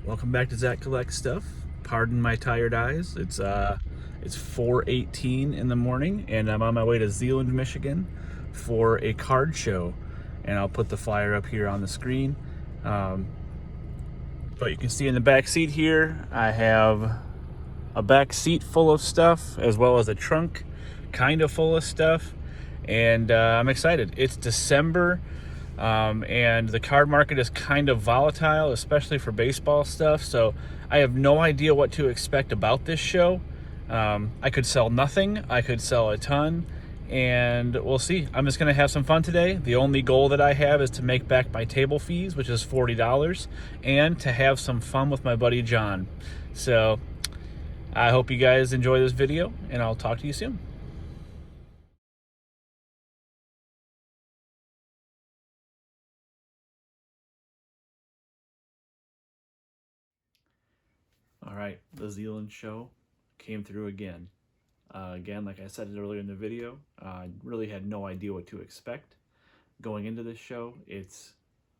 Welcome back to Zach Collect Stuff. Pardon my tired eyes. It's 4:18 in the morning, and I'm on my way to Zeeland, Michigan, for a card show. And I'll put the flyer up here on the screen. But you can see in the back seat here, I have a back seat full of stuff, as well as a trunk kind of full of stuff. And I'm excited. It's December. And the card market is kind of volatile, especially for baseball stuff. So I have no idea what to expect about this show. I could sell nothing. I could sell a ton. And we'll see. I'm just going to have some fun today. The only goal that I have is to make back my table fees, which is $40, and to have some fun with my buddy John. So I hope you guys enjoy this video, and I'll talk to you soon. All right, the Zeeland show came through again. Again, like I said earlier in the video, I really had no idea what to expect going into this show. It's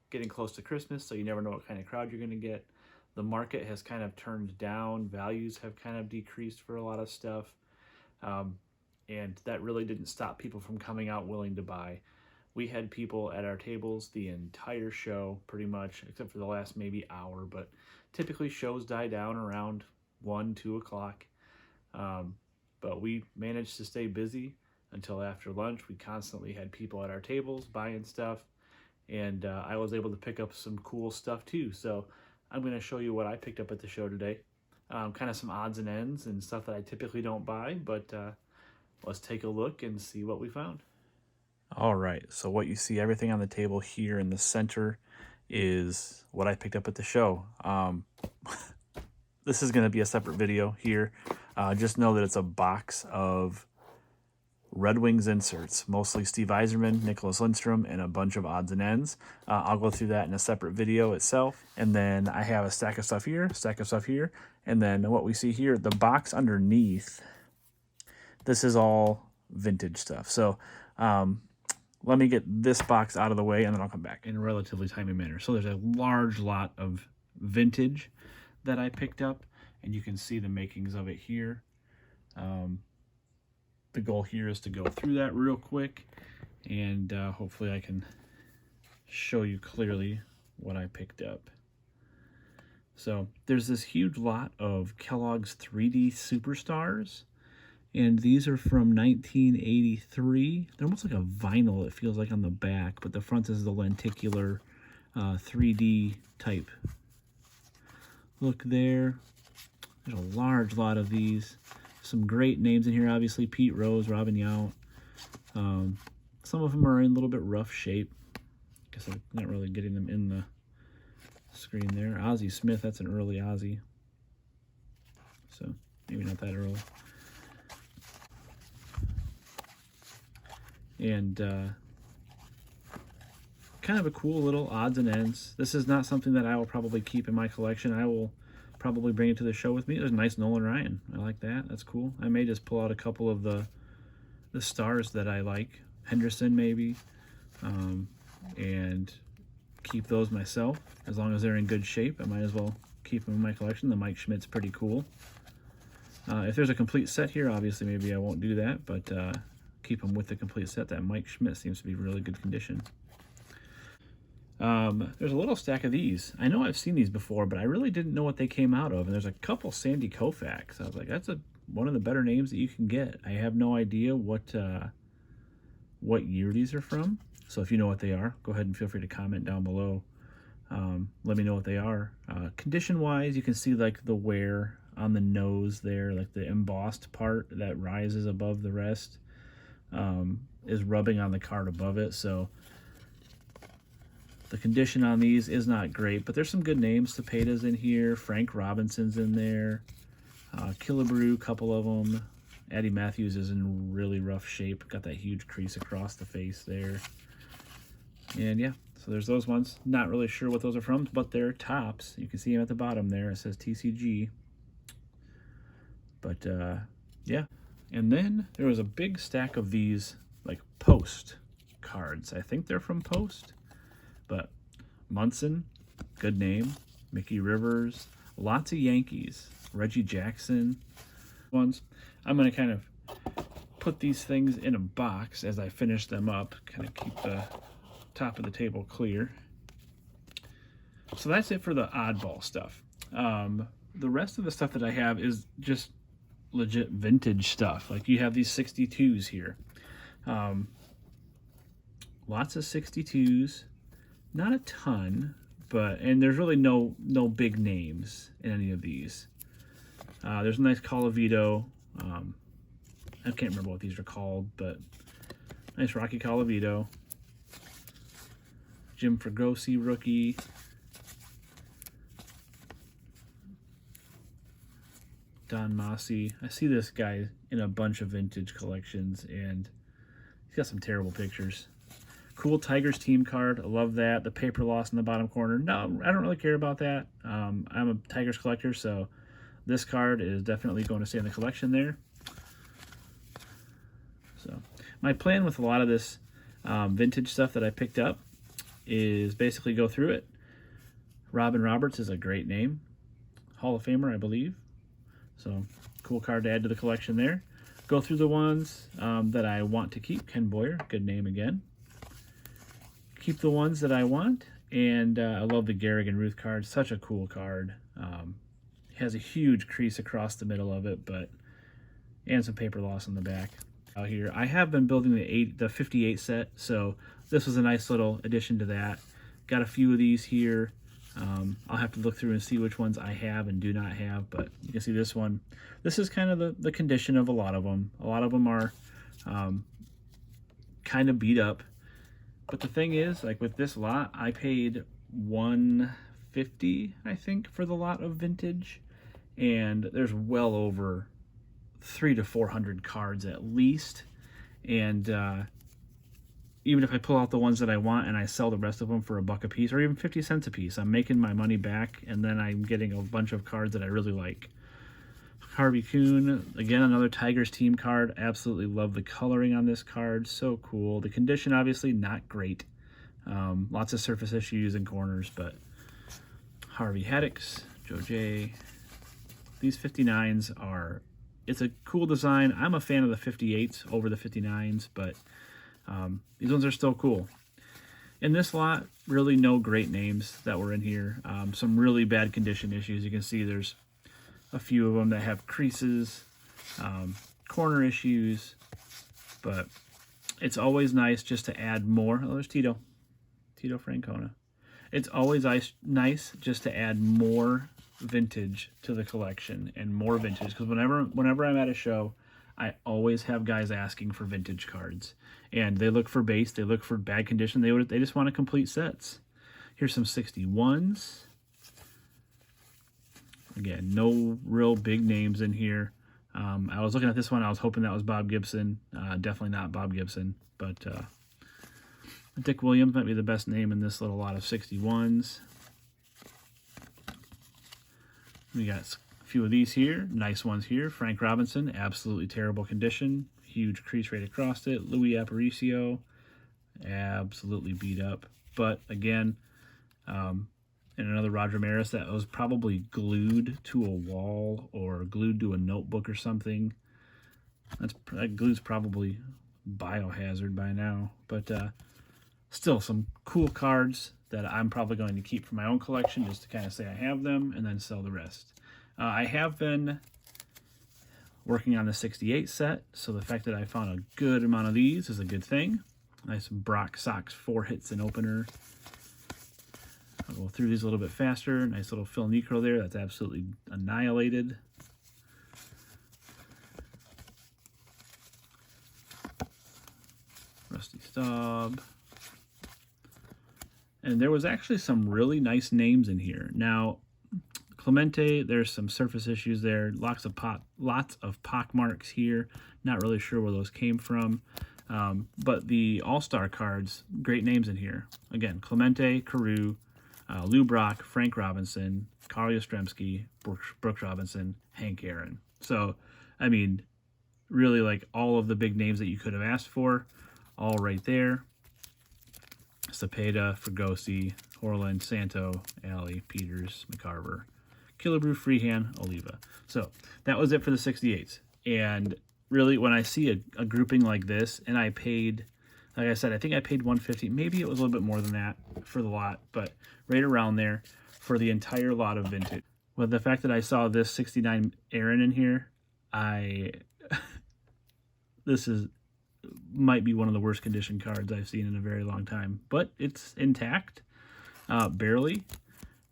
getting close to Christmas, so you never know what kind of crowd you're going to get. The market has kind of turned down. Values have kind of decreased for a lot of stuff. And that really didn't stop people from coming out willing to buy. We had people at our tables the entire show, pretty much, except for the last maybe hour, but typically shows die down around 1, 2 o'clock. But we managed to stay busy until after lunch. We constantly had people at our tables buying stuff, and I was able to pick up some cool stuff too. So I'm going to show you what I picked up at the show today. Kind of some odds and ends and stuff that I typically don't buy, but let's take a look and see what we found. All right, so what you see, everything on the table here in the center is what I picked up at the show. This is going to be a separate video here. Just know that it's a box of Red Wings inserts, mostly Steve Yzerman, Nicholas Lindstrom, and a bunch of odds and ends. I'll go through that in a separate video itself. And then I have a stack of stuff here, and then what we see here, the box underneath, this is all vintage stuff. So let me get this box out of the way, and then I'll come back in a relatively timely manner. So there's a large lot of vintage that I picked up, and you can see the makings of it here. The goal here is to go through that real quick, and hopefully I can show you clearly what I picked up. So there's this huge lot of Kellogg's 3D Superstars, and these are from 1983. They're almost like a vinyl, it feels like, on the back, but the front is the lenticular 3D type look there. There's a large lot of these. Some great names in here, obviously. Pete Rose, Robin Yount. Some of them are in a little bit rough shape. Guess I'm not really getting them in the screen there. Ozzie Smith, that's an early Ozzie. So maybe not that early. And kind of a cool little odds and ends. This is not something that I will probably keep in my collection. I will probably bring it to the show with me. There's a nice Nolan Ryan. I like that. That's cool. I may just pull out a couple of the stars that I like. Henderson maybe. And keep those myself. As long as they're in good shape, I might as well keep them in my collection. The Mike Schmidt's pretty cool. If there's a complete set here, obviously maybe I won't do that, but keep them with the complete set. That Mike Schmidt seems to be really good condition. There's a little stack of these. I know I've seen these before, but I really didn't know what they came out of. And there's a couple Sandy Koufax. I was like, that's one of the better names that you can get. I have no idea what year these are from. So if you know what they are, go ahead and feel free to comment down below. Let me know what they are. Condition-wise, you can see like the wear on the nose there, like the embossed part that rises above the rest is rubbing on the card above it. So the condition on these is not great, but there's some good names. Cepeda's in here. Frank Robinson's in there. Killebrew, couple of them. Eddie Matthews is in really rough shape. Got that huge crease across the face there. And yeah, so there's those ones. Not really sure what those are from, but they're tops. You can see them at the bottom there. It says TCG. But yeah. And then there was a big stack of these like Post cards. I think they're from Post. But Munson, good name. Mickey Rivers, lots of Yankees, Reggie Jackson ones. I'm going to kind of put these things in a box as I finish them up, kind of keep the top of the table clear. So that's it for the oddball stuff. The rest of the stuff that I have is just legit vintage stuff. Like you have these 62s here. Lots of 62s, not a ton, and there's really no big names in any of these. There's a nice Colavito. I can't remember what these are called, but nice Rocky Colavito. Jim Fregosi rookie. Don Massey. I see this guy in a bunch of vintage collections, and he's got some terrible pictures. Cool Tigers team card. I love that. The paper loss in the bottom corner. No, I don't really care about that. I'm a Tigers collector, so this card is definitely going to stay in the collection there. So my plan with a lot of this vintage stuff that I picked up is basically go through it. Robin Roberts is a great name. Hall of Famer, I believe. So cool card to add to the collection there. Go through the ones that I want to keep. Ken Boyer, good name again. Keep the ones that I want. And I love the Garrigan Ruth card. Such a cool card. It has a huge crease across the middle of it, and some paper loss on the back. Out here, I have been building the 58 set, so this was a nice little addition to that. Got a few of these here. I'll have to look through and see which ones I have and do not have, but you can see this one. This is kind of the condition of a lot of them. A lot of them are kind of beat up. But the thing is, like with this lot, I paid $150, I think, for the lot of vintage, and there's well over 300 to 400 cards at least. And even if I pull out the ones that I want and I sell the rest of them for $1 a piece or even 50 cents a piece, I'm making my money back, and then I'm getting a bunch of cards that I really like. Harvey Kuhn, again, another Tigers team card. Absolutely love the coloring on this card. So cool. The condition, obviously, not great. Lots of surface issues and corners, but Harvey Haddix, Joe J. These 59s are, it's a cool design. I'm a fan of the 58s over the 59s, but these ones are still cool. In this lot, really no great names that were in here. Some really bad condition issues. You can see there's a few of them that have creases, corner issues, but it's always nice just to add more. Oh, there's Tito Francona. It's always nice just to add more vintage to the collection and more vintage, because whenever I'm at a show, I always have guys asking for vintage cards, and they look for base, they look for bad condition, they just want to complete sets. Here's some 61s. Again, no real big names in here. I was looking at this one, I was hoping that was Bob Gibson. Definitely not Bob Gibson, but Dick Williams might be the best name in this little lot of 61s. We got a few of these here, nice ones here. Frank Robinson, absolutely terrible condition. Huge crease right across it. Louis Aparicio, absolutely beat up. But again, and another Roger Maris that was probably glued to a wall or glued to a notebook or something. That glue's probably biohazard by now. But still some cool cards that I'm probably going to keep for my own collection, just to kind of say I have them and then sell the rest. I have been working on the 68 set, so the fact that I found a good amount of these is a good thing. Nice Brock Sox 4 hits and opener. I'll go through these a little bit faster. Nice little Phil Necro there. That's absolutely annihilated. Rusty Staub. And there was actually some really nice names in here. Now, Clemente, there's some surface issues there. Lots of pock marks here. Not really sure where those came from. But the All-Star cards, great names in here. Again, Clemente, Carew, Lou Brock, Frank Robinson, Carl Yastrzemski, Brooks Robinson, Hank Aaron. So, I mean, really like all of the big names that you could have asked for, all right there. Cepeda, Fregosi, Horland, Santo, Alley, Peters, McCarver, Killebrew, Freehand, Oliva. So that was it for the 68s. And really, when I see a grouping like this, and I paid, like I said, I think I paid $150. Maybe it was a little bit more than that for the lot, but right around there for the entire lot of vintage. With the fact that I saw this 69 Aaron in here, this might be one of the worst condition cards I've seen in a very long time, but it's intact, barely.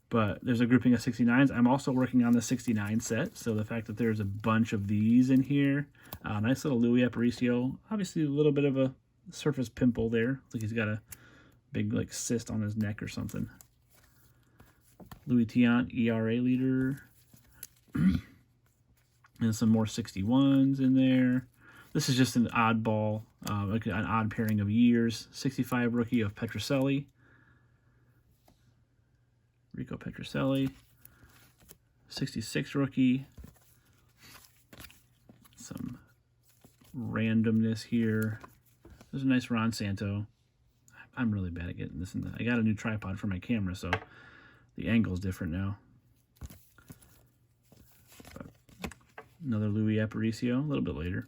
But there's a grouping of 69s. I'm also working on the 69 set, so the fact that there's a bunch of these in here, nice little Louis Aparicio. Obviously, a little bit of a surface pimple there. Looks like he's got a big like cyst on his neck or something. Louis Tiant ERA leader, and some more 61s in there. This is just an oddball, like an odd pairing of years. 65 rookie of Petrocelli. Rico Petrocelli. 66 rookie. Some randomness here. There's a nice Ron Santo. I'm really bad at getting this in. I got a new tripod for my camera, so the angle's different now. But another Louis Aparicio, a little bit later.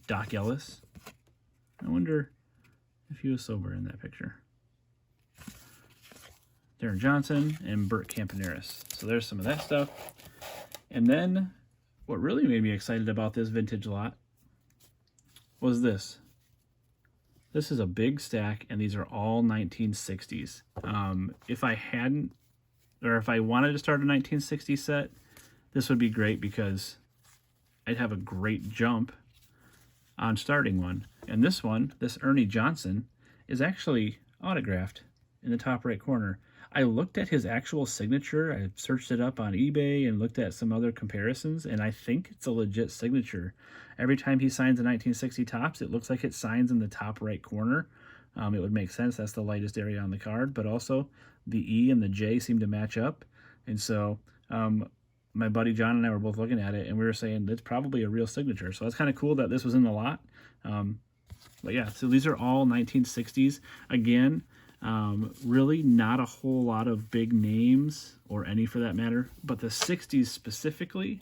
Doc Ellis. I wonder if he was sober in that picture. Darren Johnson and Bert Campaneris. So there's some of that stuff. And then what really made me excited about this vintage lot was this. This is a big stack, and these are all 1960s. If I hadn't, or if I wanted to start a 1960 set, this would be great because I'd have a great jump on starting one. And this one, this Ernie Johnson, is actually autographed in the top right corner. I looked at his actual signature. I searched it up on eBay and looked at some other comparisons, and I think it's a legit signature. Every time he signs a 1960 Topps, it looks like it signs in the top right corner. It would make sense. That's the lightest area on the card, but also the E and the J seem to match up. And so my buddy John and I were both looking at it, and we were saying that's probably a real signature. So that's kind of cool that this was in the lot. But yeah, so these are all 1960s. Again, really not a whole lot of big names, or any for that matter, but the 60s specifically,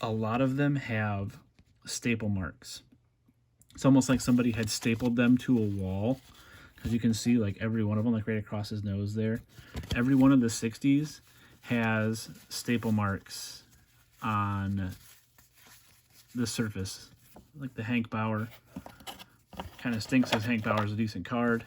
a lot of them have staple marks. It's almost like somebody had stapled them to a wall, because you can see like every one of them, like right across his nose there. Every one of the 60s has staple marks on the surface, like the Hank Bauer. Kind of stinks because Hank Bauer's a decent card.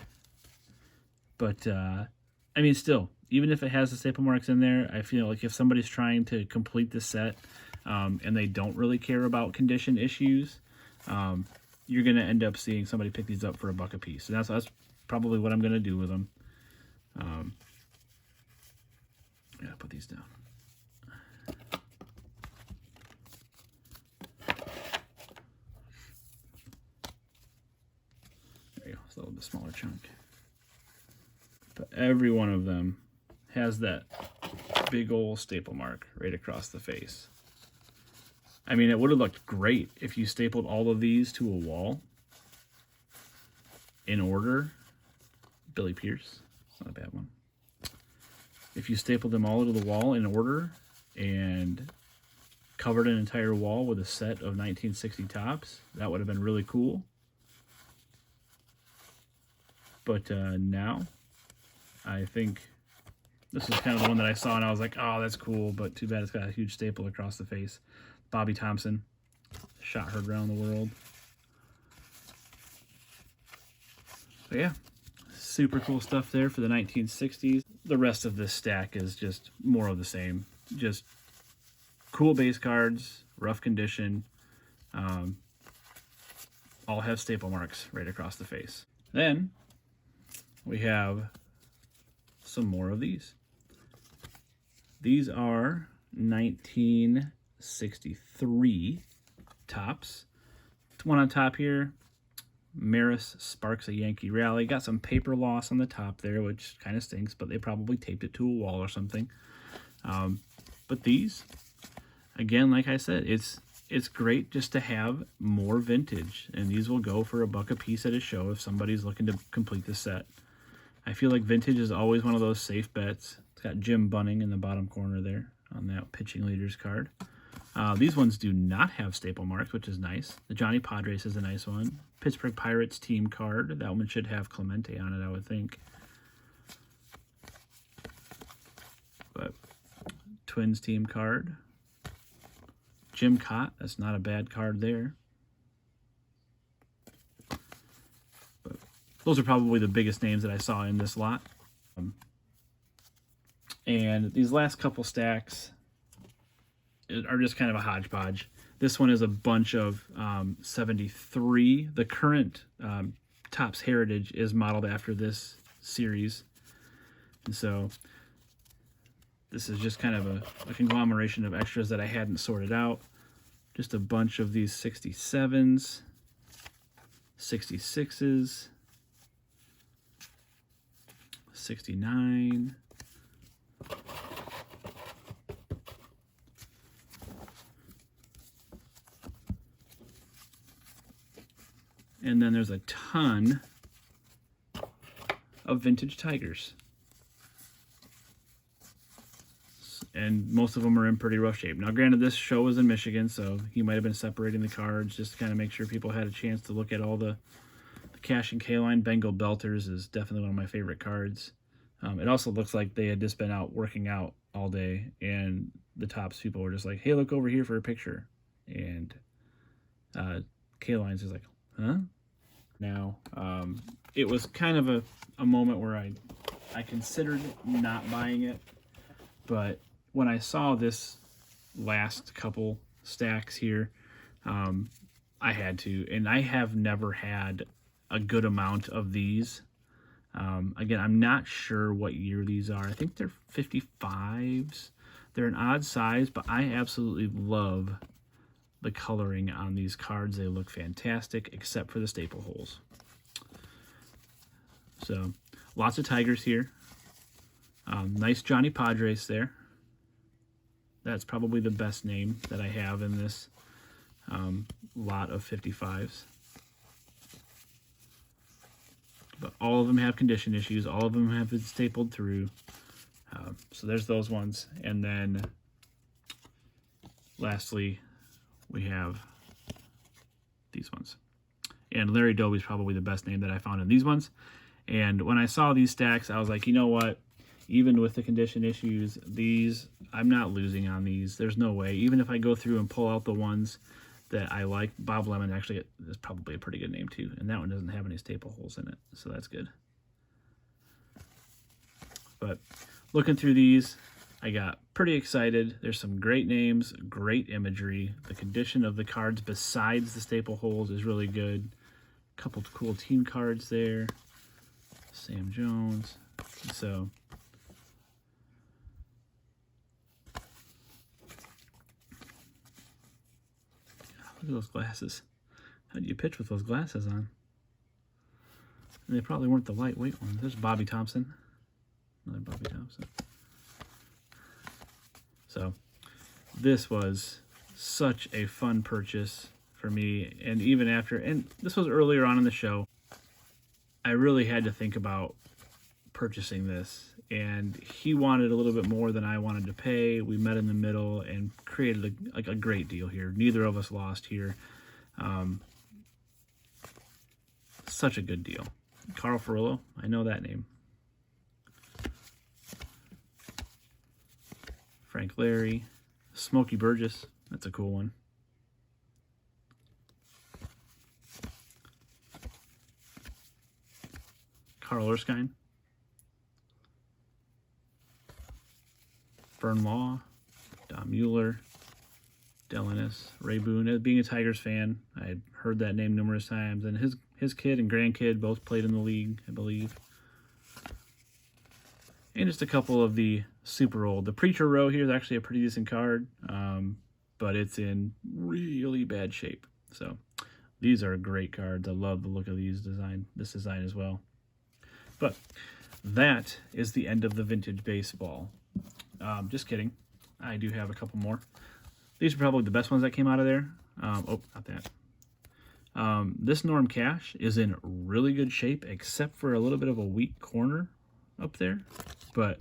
But, I mean, still, even if it has the staple marks in there, I feel like if somebody's trying to complete the set and they don't really care about condition issues, you're going to end up seeing somebody pick these up for $1 a piece. And that's probably what I'm going to do with them. Yeah, put these down. There you go. It's a little bit smaller chunk. But every one of them has that big old staple mark right across the face. I mean, it would have looked great if you stapled all of these to a wall in order. Billy Pierce, not a bad one. If you stapled them all to the wall in order and covered an entire wall with a set of 1960 Topps, that would have been really cool. But now, I think this is kind of the one that I saw and I was like, oh, that's cool, but too bad it's got a huge staple across the face. Bobby Thompson, shot heard around the world. But yeah, super cool stuff there for the 1960s. The rest of this stack is just more of the same. Just cool base cards, rough condition, all have staple marks right across the face. Then we have some more of these. These are 1963 Topps. One on top here, Maris sparks a Yankee rally. Got some paper loss on the top there, which kind of stinks, but they probably taped it to a wall or something. But these, again, like I said, it's it's great just to have more vintage, and these will go for $1 a piece at a show if somebody's looking to complete the set. I feel like vintage is always one of those safe bets. It's got Jim Bunning in the bottom corner there on that pitching leaders card. These ones do not have staple marks, which is nice. The Johnny Padres is a nice one. Pittsburgh Pirates team card. That one should have Clemente on it, I would think. But Twins team card. Jim Cott, that's not a bad card there. But those are probably the biggest names that I saw in this lot. And these last couple stacks are just kind of a hodgepodge. This one is a bunch of 73. The current Topps Heritage is modeled after this series. And so this is just kind of a conglomeration of extras that I hadn't sorted out. Just a bunch of these 67s, 66s, 69. And then there's a ton of vintage Tigers. And most of them are in pretty rough shape. Now, granted, this show was in Michigan, so he might have been separating the cards just to kind of make sure people had a chance to look at all the Cash and K-Line. Bengal Belters is definitely one of my favorite cards. It also looks like they had just been out working out all day, and the Topps people were just like, hey, look over here for a picture. And K-Line's is like, huh? Now, it was kind of a moment where I considered not buying it, but when I saw this last couple stacks here, I had to. And I have never had a good amount of these. Again, I'm not sure what year these are. I think they're 55s. They're an odd size, but I absolutely love the coloring on these cards. They look fantastic, except for the staple holes. So, lots of Tigers here. Nice Johnny Padres there. That's probably the best name that I have in this lot of 55s. But all of them have condition issues. All of them have been stapled through. So there's those ones. And then lastly, we have these ones. And Larry Doby's probably the best name that I found in these ones. And when I saw these stacks, I was like, you know what? Even with the condition issues, these, I'm not losing on these. There's no way. Even if I go through and pull out the ones that I like, Bob Lemon actually is probably a pretty good name too. And that one doesn't have any staple holes in it, so that's good. But looking through these, I got pretty excited. There's some great names, great imagery. The condition of the cards besides the staple holes is really good. A couple of cool team cards there. Sam Jones. So look at those glasses. How do you pitch with those glasses on? And they probably weren't the lightweight ones. There's Bobby Thompson. Another Bobby Thompson. So this was such a fun purchase for me. And even after, and this was earlier on in the show, I really had to think about purchasing this. And he wanted a little bit more than I wanted to pay. We met in the middle and created a great deal here. Neither of us lost here. Such a good deal. Carl Furillo, I know that name. Frank Larry. Smokey Burgess, that's a cool one. Carl Erskine. Vern Law, Don Mueller, Dell Ennis, Ray Boone. Being a Tigers fan, I had heard that name numerous times, and his kid and grandkid both played in the league, I believe. And just a couple of the super old. The Preacher Row here is actually a pretty decent card, but it's in really bad shape. So these are great cards. I love the look of this design as well. But that is the end of the vintage baseball. Just kidding. I do have a couple more. These are probably the best ones that came out of there. Oh, not that. This Norm Cash is in really good shape, except for a little bit of a weak corner up there. But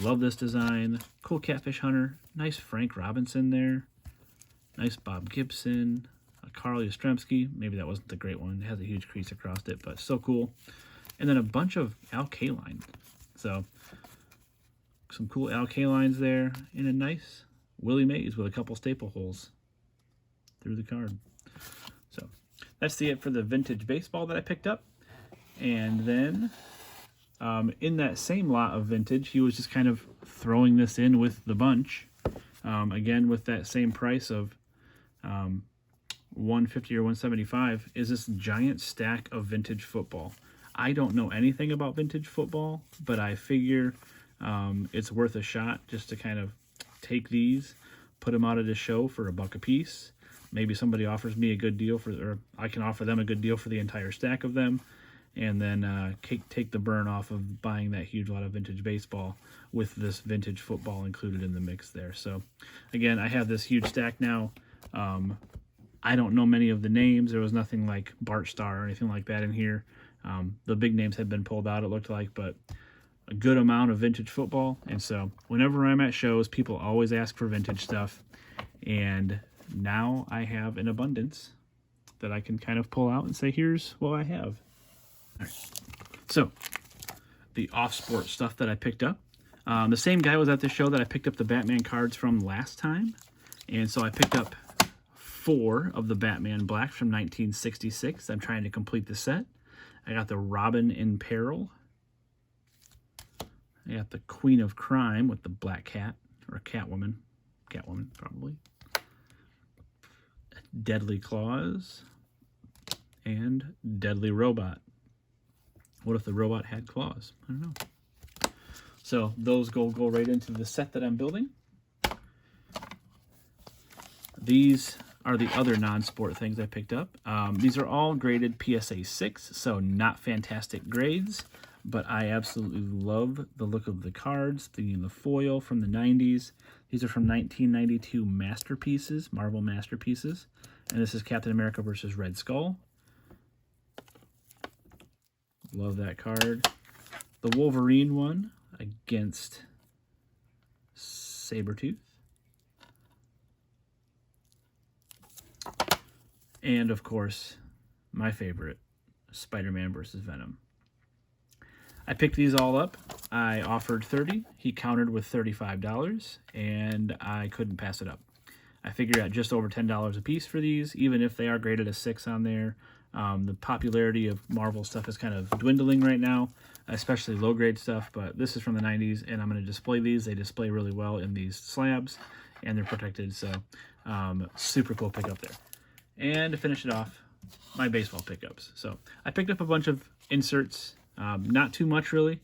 love this design. Cool Catfish Hunter. Nice Frank Robinson there. Nice Bob Gibson. Carl Yastrzemski. Maybe that wasn't the great one. It has a huge crease across it, but still cool. And then a bunch of Al Kaline. So some cool Al Kalines there. And a nice Willie Mays with a couple staple holes through the card. So that's it for the vintage baseball that I picked up. And then in that same lot of vintage, he was just kind of throwing this in with the bunch. Again, with that same price of $150 or $175, is this giant stack of vintage football. I don't know anything about vintage football, but I figure it's worth a shot just to kind of take these, put them out at a show for $1 a piece. Maybe somebody offers me a good deal or I can offer them a good deal for the entire stack of them, and then take the burn off of buying that huge lot of vintage baseball with this vintage football included in the mix there. So again, I have this huge stack now. I don't know many of the names. There was nothing like Bart Starr or anything like that in here. The big names had been pulled out, it looked like, but a good amount of vintage football. And so whenever I'm at shows, people always ask for vintage stuff. And now I have an abundance that I can kind of pull out and say, here's what I have. All right. So the off-sport stuff that I picked up. The same guy was at the show that I picked up the Batman cards from last time. And so I picked up 4 of the Batman Black from 1966. I'm trying to complete the set. I got the Robin in Peril. I got the Queen of Crime with the Black Cat, or Catwoman. Catwoman, probably. Deadly Claws. And Deadly Robot. What if the robot had claws? I don't know. So those go right into the set that I'm building. These are the other non-sport things I picked up. These are all graded PSA 6, so not fantastic grades, but I absolutely love the look of the cards, the foil from the 90s. These are from 1992 Masterpieces, Marvel Masterpieces, and this is Captain America versus Red Skull. Love that card. The Wolverine one against Sabretooth. And, of course, my favorite, Spider-Man versus Venom. I picked these all up. I offered $30. He countered with $35, and I couldn't pass it up. I figured at just over $10 a piece for these, even if they are graded a 6 on there. The popularity of Marvel stuff is kind of dwindling right now, especially low-grade stuff, but this is from the 90s, and I'm going to display these. They display really well in these slabs, and they're protected, so super cool pickup there. And to finish it off, my baseball pickups. So I picked up a bunch of inserts, not too much really,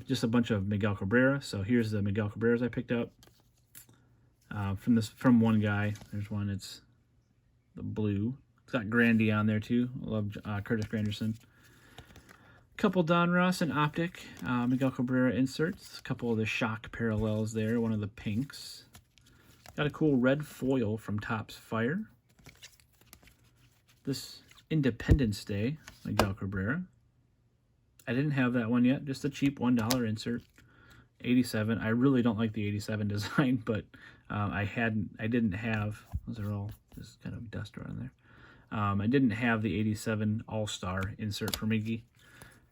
just a bunch of Miguel Cabrera. So here's the Miguel Cabreras I picked up from one guy. There's one, it's the blue. It's got Grandy on there too. I love Curtis Granderson. A couple Don Ross and Optic Miguel Cabrera inserts. A couple of the Shock parallels there. One of the pinks. Got a cool red foil from Topps Fire. This Independence Day Miguel Cabrera. I didn't have that one yet. Just a cheap $1 insert. 87. I really don't like the 87 design, but I didn't have. Those are all just kind of dust around there. I didn't have the 87 All-Star insert for Miggy.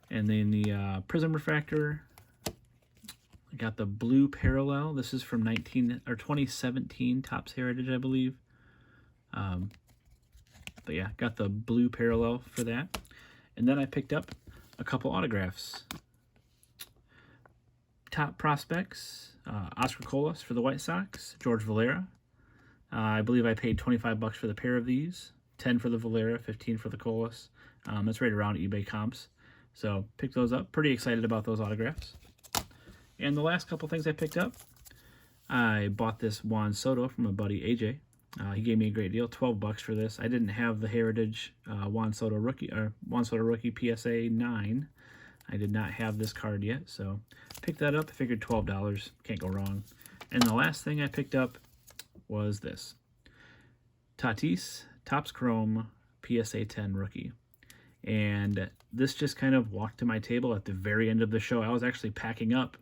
And then the Prism Refractor. I got the blue parallel. This is from 2017 Topps Heritage, I believe. But yeah, got the blue parallel for that. And then I picked up a couple autographs. Top prospects, Oscar Colas for the White Sox, George Valera. I believe I paid $25 for the pair of these. 10 for the Valera, 15 for the Colas. That's right around eBay comps. So picked those up. Pretty excited about those autographs. And the last couple things I picked up, I bought this Juan Soto from a buddy, AJ. He gave me a great deal, $12 for this. I didn't have the Heritage Juan Soto rookie PSA 9. I did not have this card yet, so picked that up. I figured $12, can't go wrong. And the last thing I picked up was this. Tatis Topps Chrome PSA 10 rookie. And this just kind of walked to my table at the very end of the show. I was actually packing up,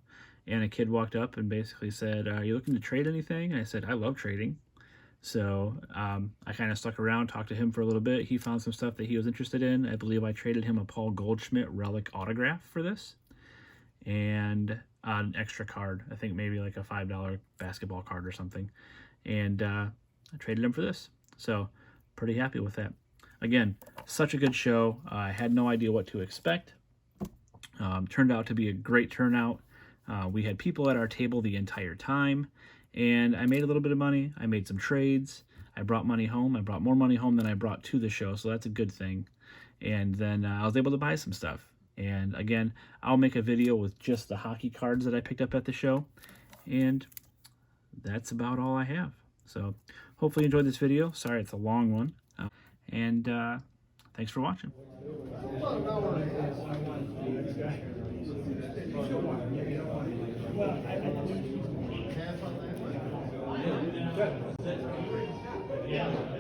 and a kid walked up and basically said, "Are you looking to trade anything?" And I said, "I love trading." So I kind of stuck around, talked to him for a little bit. He found some stuff that he was interested in. I believe I traded him a Paul Goldschmidt relic autograph for this, and an extra card. I think maybe like a $5 basketball card or something. And I traded him for this. So pretty happy with that. Again, such a good show. I had no idea what to expect. Turned out to be a great turnout. We had people at our table the entire time, and I made a little bit of money. I made some trades. I brought money home. I brought more money home than I brought to the show, so that's a good thing. And then I was able to buy some stuff. And again, I'll make a video with just the hockey cards that I picked up at the show. And that's about all I have. So hopefully you enjoyed this video. Sorry it's a long one. And thanks for watching. Yeah.